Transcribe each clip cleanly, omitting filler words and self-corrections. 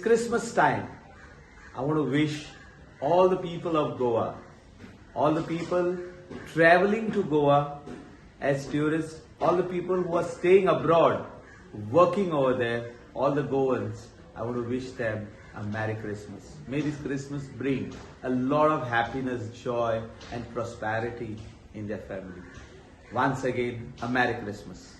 Christmas time, I want to wish all the people of Goa, all the people traveling to Goa as tourists, all the people who are staying abroad, working over there, all the Goans, I want to wish them a Merry Christmas. May this Christmas bring a lot of happiness, joy and prosperity in their family. Once again, a Merry Christmas.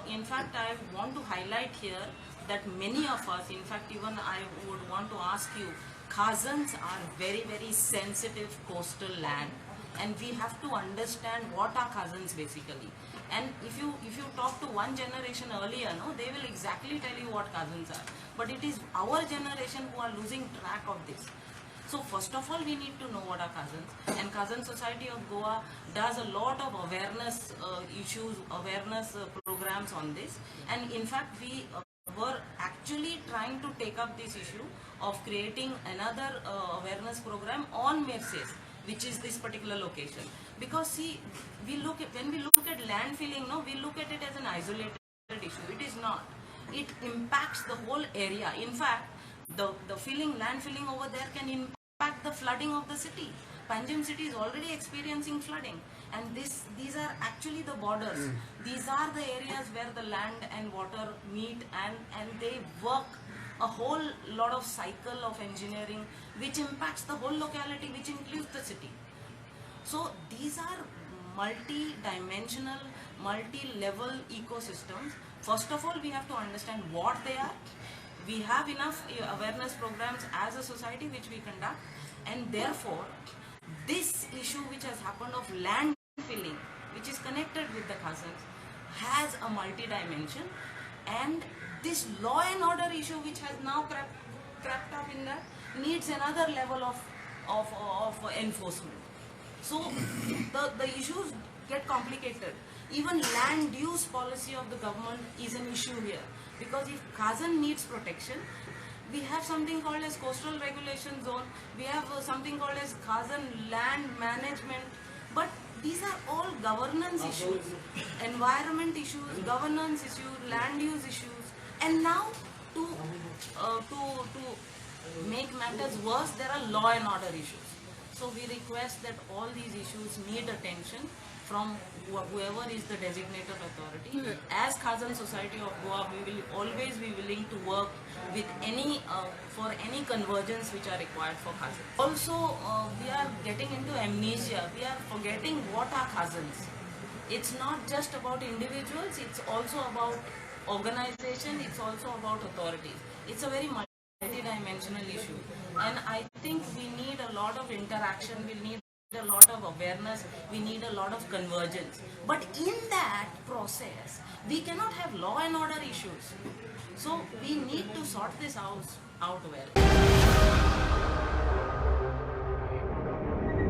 In fact, I want to highlight here that many of us, in fact even I would want to ask you, Khazans are very, very sensitive coastal land, and we have to understand what are Khazans basically. And if you talk to one generation earlier, no, they will exactly tell you what Khazans are. But it is our generation who are losing track of this. So first of all, we need to know what are Khazans, and Khazan Society of Goa does a lot of awareness issues, awareness programs on this. And in fact, we were actually trying to take up this issue of creating another awareness program on Merces, which is this particular location. Because see, when we look at land filling, no, we look at it as an isolated issue. It is not. It impacts the whole area. In fact, the land filling over there can impact the flooding of the city. Panjim city is already experiencing flooding, and these are actually the borders. These are the areas where the land and water meet, and they work a whole lot of cycle of engineering which impacts the whole locality, which includes the city. So these are multi-dimensional, multi-level ecosystems. First of all, we have to understand what they are. We have enough awareness programs as a society which we conduct, and therefore this issue which has happened of land filling, which is connected with the Khazans, has a multi-dimension, and this law and order issue which has now crept up in that needs another level of enforcement. So the issues get complicated. Even land use policy of the government is an issue here, because if Khazan needs protection, we have something called as coastal regulation zone, we have something called as Khazan land management, but these are all governance issues, environment issues, governance issues, land use issues, and now to make matters worse, there are law and order issues. So we request that all these issues need attention from whoever is the designated authority. As Khazan Society of Goa, we will always be willing to work with for any convergence which are required for Khazan. Also, we are getting into amnesia. We are forgetting what are Khazans. It's not just about individuals, it's also about organization, it's also about authorities. It's a very multi-dimensional issue, and I think we need a lot of interaction, we need a lot of awareness, we need a lot of convergence. But in that process, we cannot have law and order issues. So we need to sort this out well.